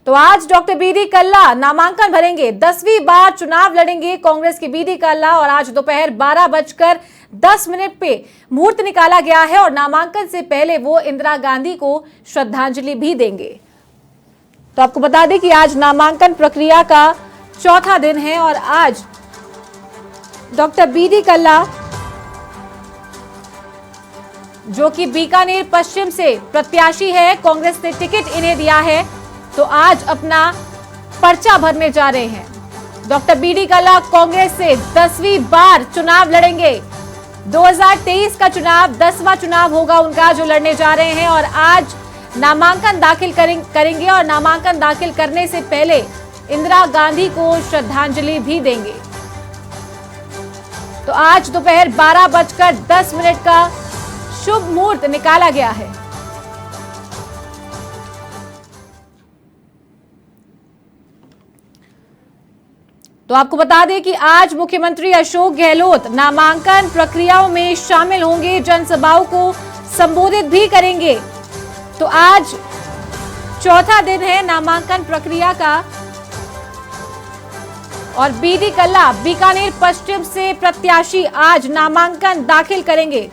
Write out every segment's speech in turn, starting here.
तो आज doctor BD कल्ला नामांकन भरेंगे, 10वीं बार चुनाव लड़ेंगे कांग्रेस के बीडी कल्ला। और आज दोपहर 12:10 पे मुहूर्त निकाला गया है और नामांकन से पहले वो इंदिरा गांधी को श्रद्धांजलि भी देंगे। तो आपको बता दें कि आज नामांकन प्रक्रिया का चौथा दिन है और आज डॉक्टर बीडी कल्ला, जो कि बीकानेर पश्चिम से प्रत्याशी है, कांग्रेस ने टिकट इन्हें दिया है, तो आज अपना पर्चा भरने जा रहे हैं। डॉक्टर बीडी कल्ला कांग्रेस से 10वीं बार चुनाव लड़ेंगे। 2023 का चुनाव 10वां चुनाव होगा उनका जो लड़ने जा रहे हैं और आज नामांकन दाखिल करेंगे और नामांकन दाखिल करने से पहले इंदिरा गांधी को श्रद्धांजलि भी देंगे। तो आज दोपहर 12:10 का शुभ मुहूर्त निकाला गया है। तो आपको बता दें कि आज मुख्यमंत्री अशोक गहलोत नामांकन प्रक्रियाओं में शामिल होंगे, जनसभाओं को संबोधित भी करेंगे। तो आज चौथा दिन है नामांकन प्रक्रिया का और बीडी कल्ला बीकानेर पश्चिम से प्रत्याशी आज नामांकन दाखिल करेंगे।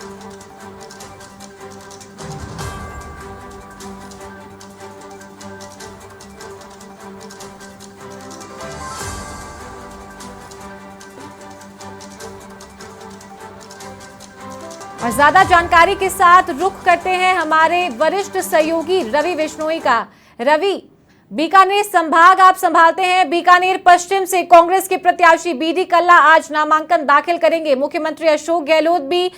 और ज्यादा जानकारी के साथ रुख करते हैं हमारे वरिष्ठ सहयोगी रवि बिश्नोई का। रवि, बीकानेर संभाग आप संभालते हैं, बीकानेर पश्चिम से कांग्रेस के प्रत्याशी बीडी कल्ला आज नामांकन दाखिल करेंगे। मुख्यमंत्री अशोक गहलोत भी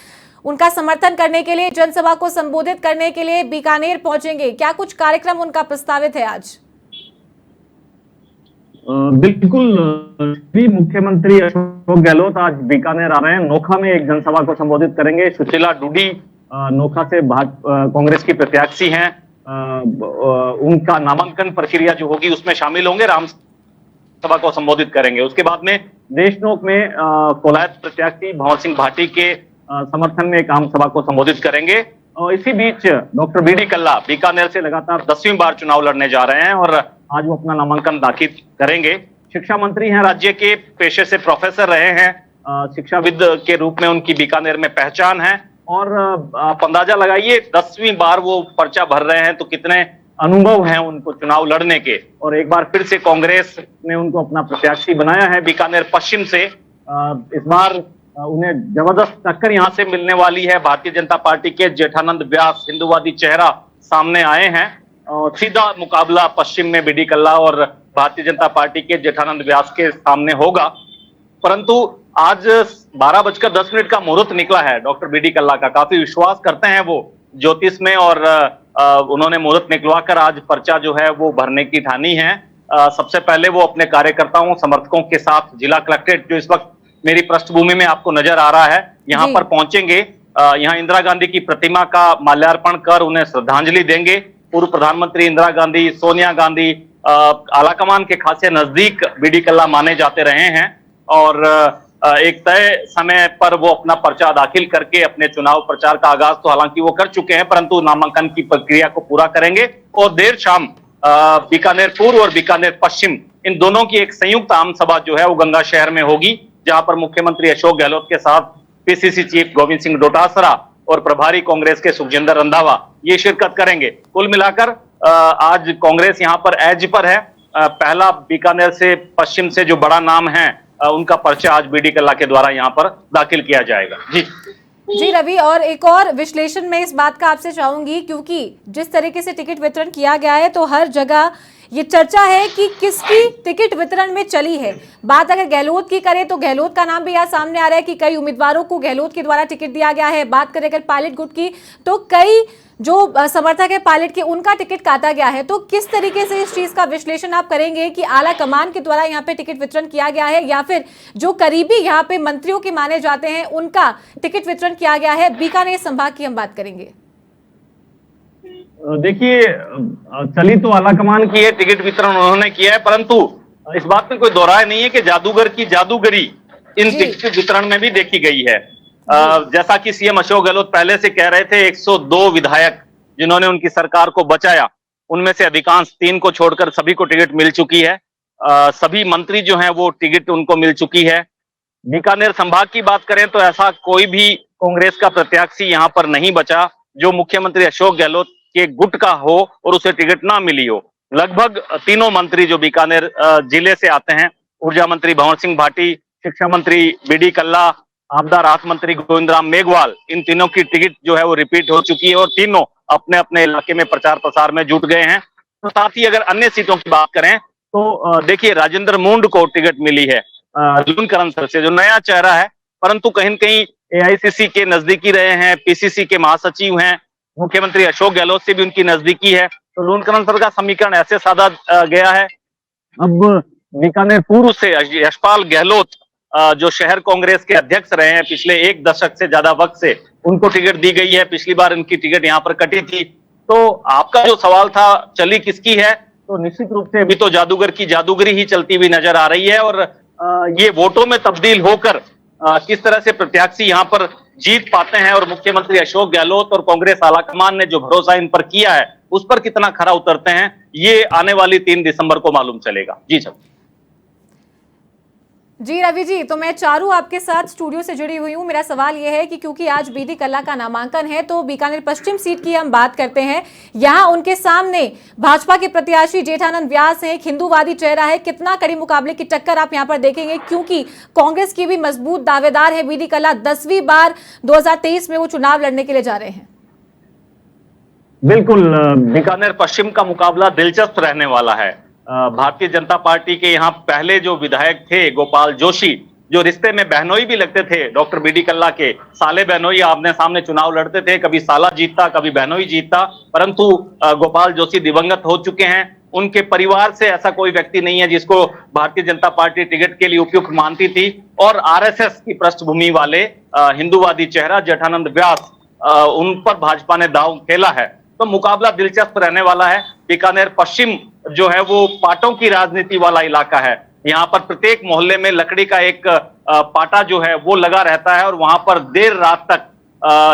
उनका समर्थन करने के लिए, जनसभा को संबोधित करने के लिए बीकानेर पहुंचेंगे। क्या कुछ कार्यक्रम उनका प्रस्तावित है आज? बिल्कुल, मुख्यमंत्री अशोक गहलोत आज बीकानेर आ रहे हैं। नोखा में एक जनसभा को संबोधित करेंगे। सुशीला डूडी नोखा से कांग्रेस की प्रत्याशी हैं, उनका नामांकन प्रक्रिया जो होगी उसमें शामिल होंगे, राम सभा को संबोधित करेंगे। उसके बाद में देशनोक में कोलायत प्रत्याशी भंवर सिंह भाटी के समर्थन में एक आम सभा को संबोधित करेंगे। और इसी बीच डॉक्टर बीडी कल्ला बीकानेर से लगातार 10वीं बार चुनाव लड़ने जा रहे हैं और आज वो अपना नामांकन दाखिल करेंगे। शिक्षा मंत्री हैं, राज्य के पेशे से प्रोफेसर रहे हैं, शिक्षाविद के रूप में उनकी बीकानेर में पहचान है। और आप अंदाजा लगाइए 10वीं बार वो पर्चा भर रहे हैं तो कितने अनुभव हैं उनको चुनाव लड़ने के। और एक बार फिर से कांग्रेस ने उनको अपना प्रत्याशी बनाया है बीकानेर पश्चिम से। इस बार उन्हें जबरदस्त टक्कर यहां से मिलने वाली है। भारतीय जनता पार्टी के जेठानंद व्यास, हिंदुवादी चेहरा, सामने आए हैं और सीधा मुकाबला पश्चिम में बीडी कल्ला और भारतीय जनता पार्टी के जेठानंद व्यास के सामने होगा। परंतु आज 12:10 का मुहूर्त निकला है डॉक्टर बीडी कल्ला का। काफी विश्वास करते हैं वो ज्योतिष में और उन्होंने मुहूर्त निकलवाकर आज पर्चा जो है वो भरने की ठानी है। सबसे पहले वो अपने कार्यकर्ताओं, समर्थकों के साथ जिला कलेक्ट्रेट, जो इस वक्त मेरी पृष्ठभूमि में आपको नजर आ रहा है, यहाँ पर पहुंचेंगे। यहाँ इंदिरा गांधी की प्रतिमा का माल्यार्पण कर उन्हें श्रद्धांजलि देंगे। पूर्व प्रधानमंत्री इंदिरा गांधी, सोनिया गांधी आलाकमान के खासे नजदीक बीडी कल्ला माने जाते रहे हैं और एक तय समय पर वो अपना पर्चा दाखिल करके अपने चुनाव प्रचार का आगाज तो हालांकि वो कर चुके हैं, परंतु नामांकन की प्रक्रिया को पूरा करेंगे और देर शाम बीकानेर पूर्व और बीकानेर पश्चिम इन दोनों की एक संयुक्त आम सभा जो है वो गंगा शहर में होगी, जहां पर मुख्यमंत्री अशोक गहलोत के साथ पीसीसी चीफ गोविंद सिंह डोटासरा और प्रभारी कांग्रेस के सुखजिंदर रंधावा ये शिरकत करेंगे। कुल मिलाकर आज कांग्रेस यहां पर एज पर है। पहला बीकानेर से पश्चिम से जो बड़ा नाम है उनका पर्चा आज बीडी कल्ला के द्वारा यहां पर दाखिल किया जाएगा। जी रवि, और एक और विश्लेषण मैं इस बात का आपसे चाहूंगी, क्योंकि जिस तरीके से टिकट वितरण किया गया है तो हर जगह ये चर्चा है कि किसकी टिकट वितरण में चली है। बात अगर गहलोत की करें तो गहलोत का नाम भी यहाँ सामने आ रहा है कि कई उम्मीदवारों को गहलोत के द्वारा टिकट दिया गया है। बात करें अगर पायलट गुट की तो कई जो समर्थक है पायलट के, उनका टिकट काटा गया है। तो किस तरीके से इस चीज का विश्लेषण आप करेंगे कि आला कमान के द्वारा यहाँ पे टिकट वितरण किया गया है या फिर जो करीबी यहाँ पे मंत्रियों के माने जाते हैं उनका टिकट वितरण किया गया है? बीकानेर संभाग की हम बात करेंगे। देखिए, चली तो आलाकमान की है, टिकट वितरण उन्होंने किया है, परंतु इस बात में कोई दोहराय नहीं है कि जादूगर की जादूगरी इन टिकट वितरण में भी देखी गई है। जैसा कि सीएम अशोक गहलोत पहले से कह रहे थे, 102 विधायक जिन्होंने उनकी सरकार को बचाया, उनमें से अधिकांश 3 को छोड़कर सभी को टिकट मिल चुकी है। सभी मंत्री जो हैं वो टिकट उनको मिल चुकी है। बीकानेर संभाग की बात करें तो ऐसा कोई भी कांग्रेस का प्रत्याशी यहाँ पर नहीं बचा जो मुख्यमंत्री अशोक गहलोत के गुट का हो और उसे टिकट ना मिली हो। लगभग तीनों मंत्री जो बीकानेर जिले से आते हैं, ऊर्जा मंत्री भंवर सिंह भाटी, शिक्षा मंत्री बीडी कल्ला, आपदा राहत मंत्री गोविंद राम मेघवाल, इन तीनों की टिकट जो है वो रिपीट हो चुकी है और तीनों अपने अपने इलाके में प्रचार प्रसार में जुट गए हैं। तो साथ ही अगर अन्य सीटों की बात करें तो देखिए राजेंद्र मूंड को टिकट मिली है लूनकरण से, जो नया चेहरा है, परंतु कहीं न कहीं एआईसीसी के नजदीकी रहे हैं, पीसीसी के महासचिव हैं, मुख्यमंत्री अशोक गहलोत से भी उनकी नजदीकी है, तो लूनकरण सर का समीकरण ऐसे साधा गया है। अब बीकानेर पूर्व से यशपाल गहलोत जो शहर कांग्रेस के अध्यक्ष रहे हैं पिछले 1 दशक से ज्यादा वक्त से, उनको टिकट दी गई है। पिछली बार इनकी टिकट यहाँ पर कटी थी। तो आपका जो सवाल था चली किसकी है, तो निश्चित रूप से अभी तो जादूगर की जादूगरी ही चलती हुई नजर आ रही है और ये वोटों में तब्दील होकर किस तरह से प्रत्याशी यहाँ पर जीत पाते हैं और मुख्यमंत्री अशोक गहलोत और कांग्रेस आलाकमान ने जो भरोसा इन पर किया है उस पर कितना खरा उतरते हैं, ये आने वाली 3 दिसंबर को मालूम चलेगा। जी सर। जी रवि जी, तो मैं चारू आपके साथ स्टूडियो से जुड़ी हुई हूँ। मेरा सवाल यह है कि क्योंकि आज बीडी कल्ला का नामांकन है तो बीकानेर पश्चिम सीट की हम बात करते हैं। यहाँ उनके सामने भाजपा के प्रत्याशी जेठानंद व्यास हैं, एक हिंदूवादी चेहरा है। कितना कड़ी मुकाबले की टक्कर आप यहाँ पर देखेंगे, क्योंकि कांग्रेस की भी मजबूत दावेदार है बीडी कल्ला। 10वीं बार 2023 में वो चुनाव लड़ने के लिए जा रहे हैं। बिल्कुल, बीकानेर पश्चिम का मुकाबला दिलचस्प रहने वाला है। भारतीय जनता पार्टी के यहाँ पहले जो विधायक थे गोपाल जोशी, जो रिश्ते में बहनोई भी लगते थे डॉक्टर बीडी कल्ला के, साले बहनोई आमने सामने चुनाव लड़ते थे, कभी साला जीतता कभी बहनोई जीतता, परंतु गोपाल जोशी दिवंगत हो चुके हैं। उनके परिवार से ऐसा कोई व्यक्ति नहीं है जिसको भारतीय जनता पार्टी टिकट के लिए उपयुक्त मानती थी। और आरएसएस की पृष्ठभूमि वाले हिंदूवादी चेहरा जेठानंद व्यास, उन पर भाजपा ने दांव खेला है। तो मुकाबला दिलचस्प रहने वाला है। बीकानेर पश्चिम जो है वो पाटों की राजनीति वाला इलाका है। यहाँ पर प्रत्येक मोहल्ले में लकड़ी का एक पाटा जो है वो लगा रहता है और वहां पर देर रात तक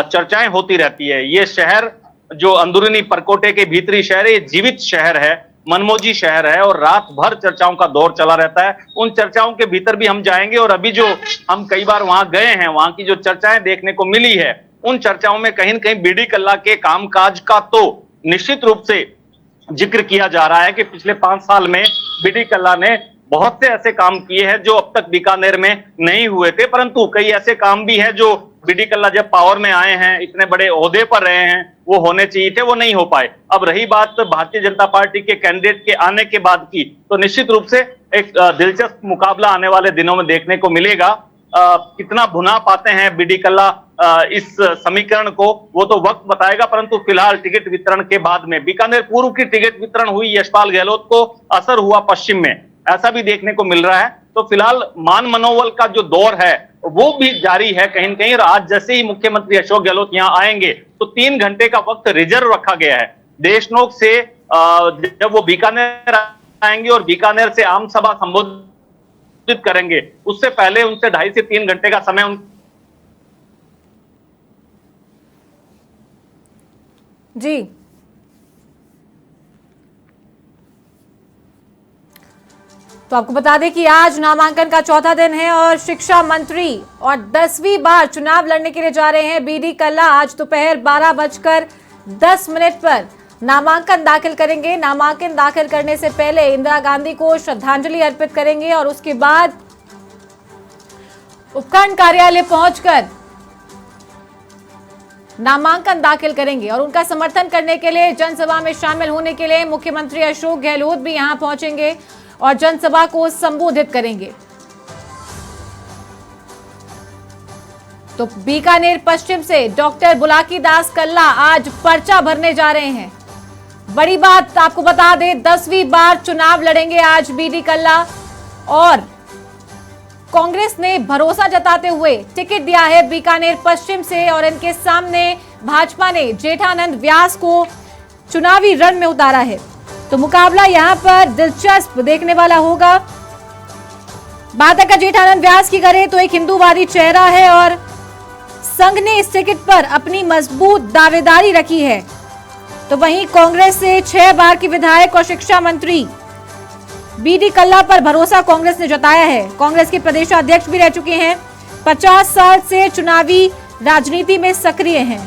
चर्चाएं होती रहती है। ये शहर जो अंदरूनी परकोटे के भीतरी शहर है, ये जीवित शहर है, मनमोजी शहर है और रात भर चर्चाओं का दौर चला रहता है। उन चर्चाओं के भीतर भी हम जाएंगे और अभी जो हम कई बार वहां गए हैं, वहां की जो चर्चाएं देखने को मिली है, उन चर्चाओं में कहीं न कहीं बीडी कल्ला के कामकाज का तो निश्चित रूप से जिक्र किया जा रहा है कि पिछले 5 साल में बीडी कल्ला ने बहुत से ऐसे काम किए हैं जो अब तक बीकानेर में नहीं हुए थे, परंतु कई ऐसे काम भी है जो बीडी कल्ला जब पावर में आए हैं, इतने बड़े ओहदे पर रहे हैं, वो होने चाहिए थे, वो नहीं हो पाए। अब रही बात भारतीय जनता पार्टी के कैंडिडेट के आने के बाद की, तो निश्चित रूप से एक दिलचस्प मुकाबला आने वाले दिनों में देखने को मिलेगा। कितना भुना पाते हैं बीडी कल्ला इस समीकरण को, वो तो वक्त बताएगा, परंतु फिलहाल टिकट वितरण के बाद में बीकानेर पूर्व की टिकट वितरण हुई, यशपाल गहलोत को असर हुआ पश्चिम में, ऐसा भी देखने को मिल रहा है। तो फिलहाल मान मनोबल का जो दौर है वो भी जारी है कहीं न कहीं। और आज जैसे ही मुख्यमंत्री अशोक गहलोत यहाँ आएंगे तो 3 घंटे का वक्त रिजर्व रखा गया है देशनोक से। जब वो बीकानेर आएंगे और बीकानेर से आम सभा संबोधित करेंगे, उससे पहले उनसे 2.5 से 3 घंटे का समय जी। तो आपको बता दें कि आज नामांकन का चौथा दिन है और शिक्षा मंत्री और 10वीं बार चुनाव लड़ने के लिए जा रहे हैं बीडी कल्ला। आज दोपहर 12:10 पर नामांकन दाखिल करेंगे। नामांकन दाखिल करने से पहले इंदिरा गांधी को श्रद्धांजलि अर्पित करेंगे और उसके बाद उपखंड कार्यालय पहुंचकर नामांकन दाखिल करेंगे। और उनका समर्थन करने के लिए, जनसभा में शामिल होने के लिए मुख्यमंत्री अशोक गहलोत भी यहां पहुंचेंगे और जनसभा को संबोधित करेंगे। तो बीकानेर पश्चिम से डॉक्टर बुलाकी दास कल्ला आज पर्चा भरने जा रहे हैं। बड़ी बात आपको बता दें, 10वीं बार चुनाव लड़ेंगे आज बीडी कल्ला और कांग्रेस ने भरोसा जताते हुए टिकट दिया है बीकानेर पश्चिम से और इनके सामने भाजपा ने जेठानंद व्यास को चुनावी रण में उतारा है। तो मुकाबला यहां पर दिलचस्प देखने वाला होगा। बात अगर जेठानंद व्यास की करें तो एक हिंदूवादी चेहरा है और संघ ने इस टिकट पर अपनी मजबूत दावेदारी रखी है। तो वहीं कांग्रेस से 6 बार की विधायक और शिक्षा मंत्री बीडी कल्ला पर भरोसा कांग्रेस ने जताया है। कांग्रेस के प्रदेश अध्यक्ष भी रह चुके हैं, 50 साल से चुनावी राजनीति में सक्रिय हैं।